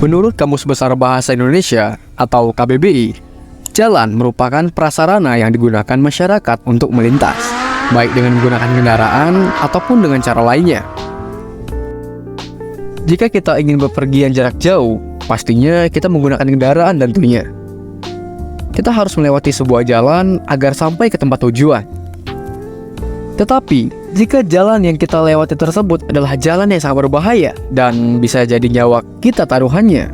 Menurut Kamus Besar Bahasa Indonesia atau KBBI, jalan merupakan prasarana yang digunakan masyarakat untuk melintas, baik dengan menggunakan kendaraan ataupun dengan cara lainnya. Jika kita ingin bepergian jarak jauh, pastinya kita menggunakan kendaraan tentunya. Kita harus melewati sebuah jalan agar sampai ke tempat tujuan. Tetapi, jika jalan yang kita lewati tersebut adalah jalan yang sangat berbahaya dan bisa jadi nyawa kita taruhannya,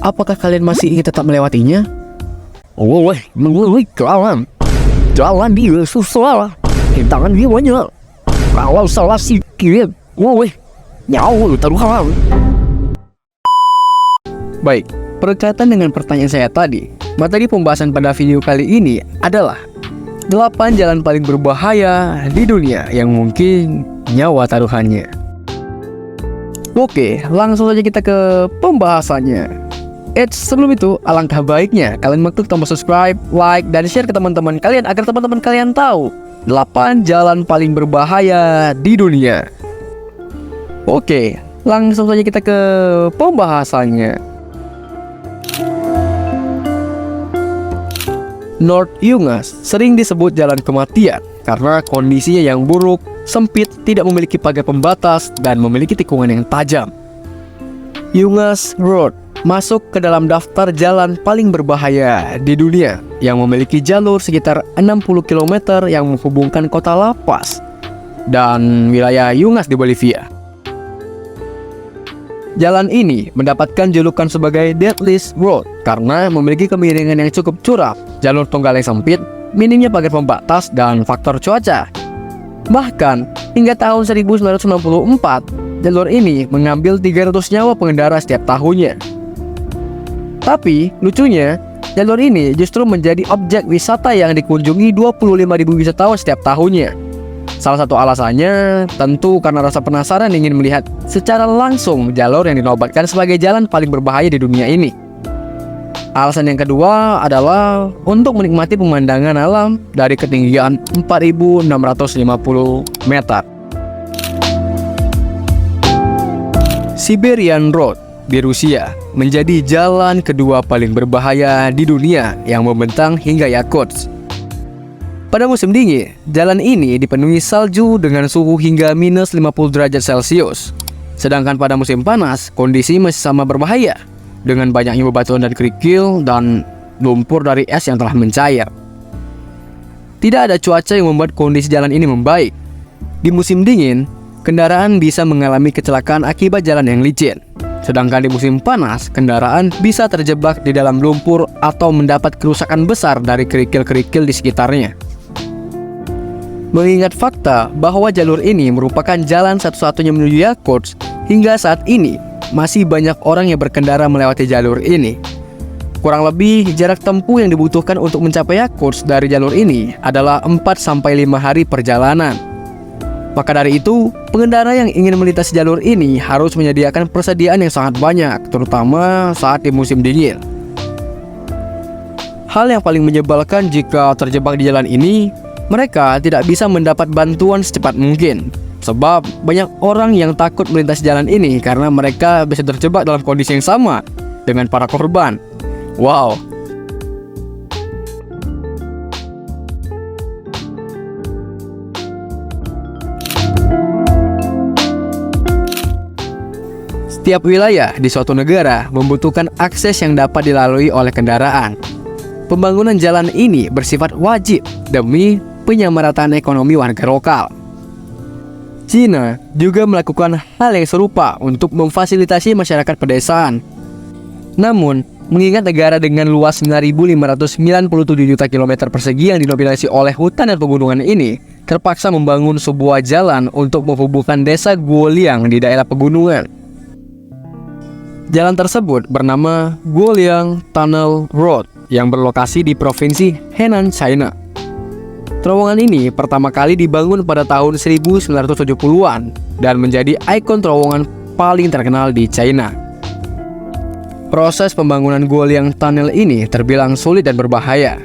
apakah kalian masih ingin tetap melewatinya? Melalui jalan dia susah, tangan dia banyak. Kalau salah sikit, nyawa taruhan. Baik, berkaitan dengan pertanyaan saya tadi, materi pembahasan pada video kali ini adalah 8 jalan paling berbahaya di dunia yang mungkin nyawa taruhannya. Oke, langsung saja kita ke pembahasannya. Sebelum itu, alangkah baiknya kalian mengklik tombol subscribe, like, dan share ke teman-teman kalian agar teman-teman kalian tahu 8 jalan paling berbahaya di dunia. Oke, langsung saja kita ke pembahasannya. North Yungas sering disebut jalan kematian karena kondisinya yang buruk, sempit, tidak memiliki pagar pembatas, dan memiliki tikungan yang tajam. Yungas Road masuk ke dalam daftar jalan paling berbahaya di dunia yang memiliki jalur sekitar 60 km yang menghubungkan kota La Paz dan wilayah Yungas di Bolivia. Jalan ini mendapatkan julukan sebagai Deadliest Road karena memiliki kemiringan yang cukup curam, jalur tunggal yang sempit, minimnya pagar pembatas, dan faktor cuaca. Bahkan, hingga tahun 1994, jalur ini mengambil 300 nyawa pengendara setiap tahunnya. Tapi, lucunya, jalur ini justru menjadi objek wisata yang dikunjungi 25.000 wisatawan setiap tahunnya. Salah satu alasannya tentu karena rasa penasaran ingin melihat secara langsung jalur yang dinobatkan sebagai jalan paling berbahaya di dunia ini. Alasan yang kedua adalah untuk menikmati pemandangan alam dari ketinggian 4.650 meter. Siberian Road di Rusia menjadi jalan kedua paling berbahaya di dunia yang membentang hingga Yakutsk. Pada musim dingin, jalan ini dipenuhi salju dengan suhu hingga minus 50 derajat Celcius. Sedangkan pada musim panas, kondisi masih sama berbahaya, dengan banyaknya bebatuan dan kerikil dan lumpur dari es yang telah mencair. Tidak ada cuaca yang membuat kondisi jalan ini membaik. Di musim dingin, kendaraan bisa mengalami kecelakaan akibat jalan yang licin. Sedangkan di musim panas, kendaraan bisa terjebak di dalam lumpur atau mendapat kerusakan besar dari kerikil-kerikil di sekitarnya. Mengingat fakta bahwa jalur ini merupakan jalan satu-satunya menuju Yakutsk, hingga saat ini masih banyak orang yang berkendara melewati jalur ini. Kurang lebih jarak tempuh yang dibutuhkan untuk mencapai Yakutsk dari jalur ini adalah 4-5 hari perjalanan. Maka dari itu, pengendara yang ingin melintasi jalur ini harus menyediakan persediaan yang sangat banyak, terutama saat di musim dingin. Hal yang paling menyebalkan jika terjebak di jalan ini, mereka tidak bisa mendapat bantuan secepat mungkin. Sebab banyak orang yang takut melintasi jalan ini karena mereka bisa terjebak dalam kondisi yang sama dengan para korban. Wow. Setiap wilayah di suatu negara membutuhkan akses yang dapat dilalui oleh kendaraan. Pembangunan jalan ini bersifat wajib demi penyamarataan ekonomi warga lokal. Cina juga melakukan hal yang serupa untuk memfasilitasi masyarakat pedesaan. Namun, mengingat negara dengan luas 9.597 juta kilometer persegi yang didominasi oleh hutan dan pegunungan ini, terpaksa membangun sebuah jalan untuk menghubungkan desa Guoliang di daerah pegunungan. Jalan tersebut bernama Guoliang Tunnel Road yang berlokasi di provinsi Henan, China. Terowongan ini pertama kali dibangun pada tahun 1970-an dan menjadi ikon terowongan paling terkenal di China. Proses pembangunan Guoliang Tunnel ini terbilang sulit dan berbahaya.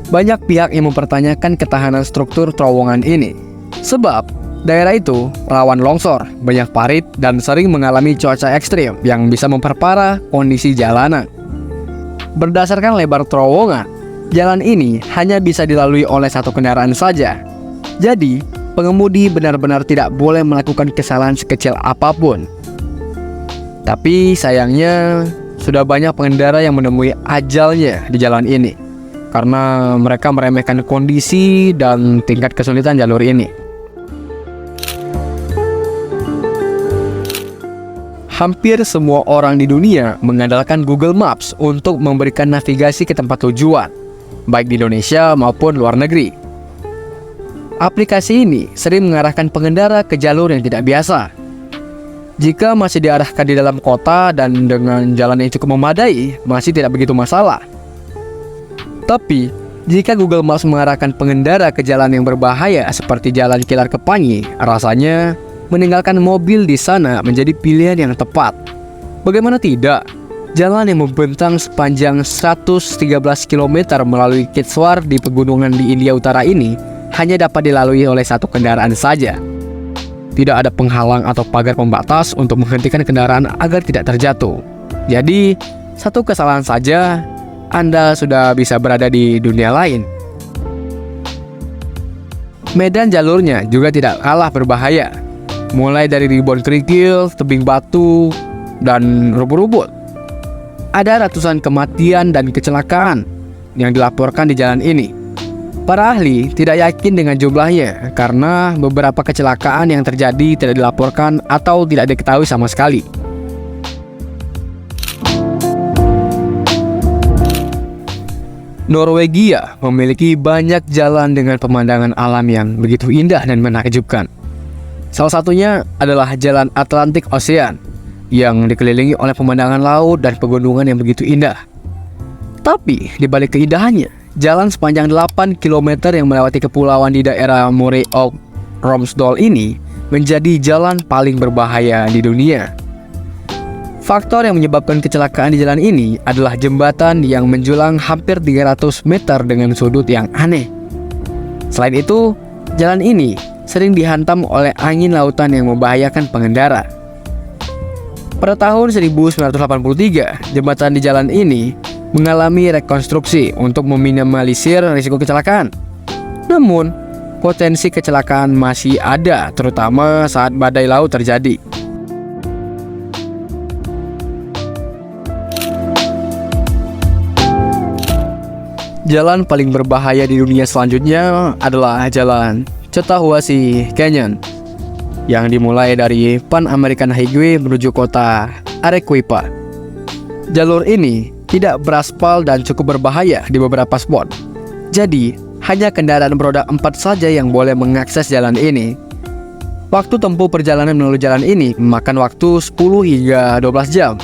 Banyak pihak yang mempertanyakan ketahanan struktur terowongan ini, sebab Daerah itu rawan longsor, banyak parit, dan sering mengalami cuaca ekstrim yang bisa memperparah kondisi jalanan. Berdasarkan lebar terowongan, jalan ini hanya bisa dilalui oleh satu kendaraan saja. Jadi, pengemudi benar-benar tidak boleh melakukan kesalahan sekecil apapun. Tapi sayangnya, sudah banyak pengendara yang menemui ajalnya di jalan ini karena mereka meremehkan kondisi dan tingkat kesulitan jalur ini. Hampir semua orang di dunia mengandalkan Google Maps untuk memberikan navigasi ke tempat tujuan, baik di Indonesia maupun luar negeri. Aplikasi ini sering mengarahkan pengendara ke jalur yang tidak biasa. Jika masih diarahkan di dalam kota dan dengan jalan yang cukup memadai, masih tidak begitu masalah. Tapi, jika Google Maps mengarahkan pengendara ke jalan yang berbahaya seperti Jalan Kilar Kepangi, rasanya meninggalkan mobil di sana menjadi pilihan yang tepat. Bagaimana tidak? Jalan yang membentang sepanjang 113 km melalui Kitswar di pegunungan di India Utara ini hanya dapat dilalui oleh satu kendaraan saja. Tidak ada penghalang atau pagar pembatas untuk menghentikan kendaraan agar tidak terjatuh. Jadi, satu kesalahan saja, Anda sudah bisa berada di dunia lain. Medan jalurnya juga tidak kalah berbahaya. Mulai dari ribuan kerikil, tebing batu, dan rumput-rumput. Ada ratusan kematian dan kecelakaan yang dilaporkan di jalan ini. Para ahli tidak yakin dengan jumlahnya karena beberapa kecelakaan yang terjadi tidak dilaporkan atau tidak diketahui sama sekali. Norwegia memiliki banyak jalan dengan pemandangan alam yang begitu indah dan menakjubkan. Salah satunya adalah Jalan Atlantic Ocean yang dikelilingi oleh pemandangan laut dan pegunungan yang begitu indah. Tapi di balik keindahannya, jalan sepanjang 8 km yang melewati kepulauan di daerah Moray of Romsdal ini menjadi jalan paling berbahaya di dunia. Faktor yang menyebabkan kecelakaan di jalan ini adalah jembatan yang menjulang hampir 300 meter dengan sudut yang aneh. Selain itu, jalan ini sering dihantam oleh angin lautan yang membahayakan pengendara. Pada tahun 1983, jembatan di jalan ini mengalami rekonstruksi untuk meminimalisir risiko kecelakaan. Namun, potensi kecelakaan masih ada, terutama saat badai laut terjadi. Jalan paling berbahaya di dunia selanjutnya adalah Jalan Chattahoochee Canyon yang dimulai dari Pan American Highway menuju kota Arequipa. Jalur ini tidak beraspal dan cukup berbahaya di beberapa spot. Jadi, hanya kendaraan beroda 4 saja yang boleh mengakses jalan ini. Waktu tempuh perjalanan melalui jalan ini memakan waktu 10 hingga 12 jam.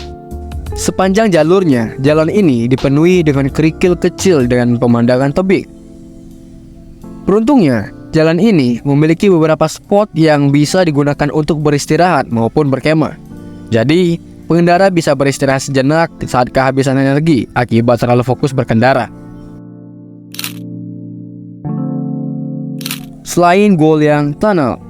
Sepanjang jalurnya, jalan ini dipenuhi dengan kerikil kecil dengan pemandangan tebing. Beruntungnya, jalan ini memiliki beberapa spot yang bisa digunakan untuk beristirahat maupun berkemah. Jadi, pengendara bisa beristirahat sejenak saat kehabisan energi akibat terlalu fokus berkendara. Selain Guoyang Tunnel,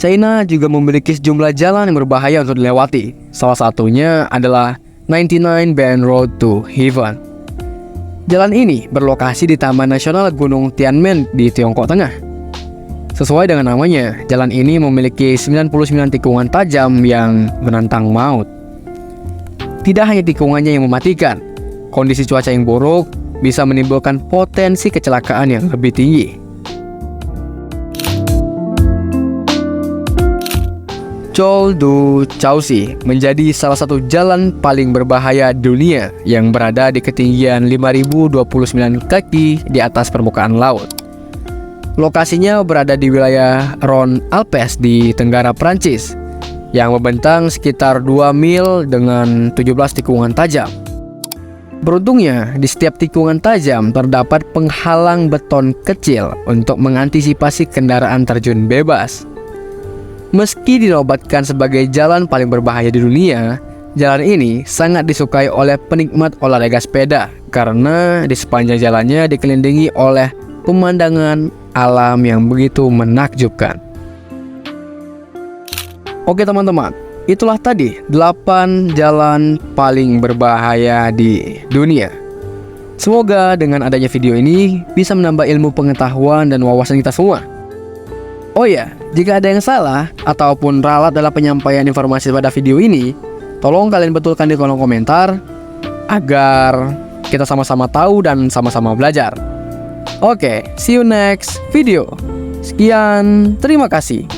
China juga memiliki sejumlah jalan yang berbahaya untuk dilewati. Salah satunya adalah 99 Band Road to Heaven. Jalan ini berlokasi di Taman Nasional Gunung Tianmen di Tiongkok Tengah. Sesuai dengan namanya, jalan ini memiliki 99 tikungan tajam yang menantang maut. Tidak hanya tikungannya yang mematikan, kondisi cuaca yang buruk bisa menimbulkan potensi kecelakaan yang lebih tinggi. Chol Du Chausi menjadi salah satu jalan paling berbahaya dunia yang berada di ketinggian 5.029 kaki di atas permukaan laut. Lokasinya berada di wilayah Rhône Alpes di Tenggara Prancis yang membentang sekitar 2 mil dengan 17 tikungan tajam. Beruntungnya, di setiap tikungan tajam terdapat penghalang beton kecil untuk mengantisipasi kendaraan terjun bebas. Meski dinobatkan sebagai jalan paling berbahaya di dunia, jalan ini sangat disukai oleh penikmat olahraga sepeda karena di sepanjang jalannya dikelilingi oleh pemandangan alam yang begitu menakjubkan. Oke teman-teman, itulah tadi 8 jalan paling berbahaya di dunia. Semoga dengan adanya video ini bisa menambah ilmu pengetahuan dan wawasan kita semua. Oh ya, jika ada yang salah ataupun ralat dalam penyampaian informasi pada video ini, tolong kalian betulkan di kolom komentar agar kita sama-sama tahu dan sama-sama belajar. Oke, see you next video. Sekian, terima kasih.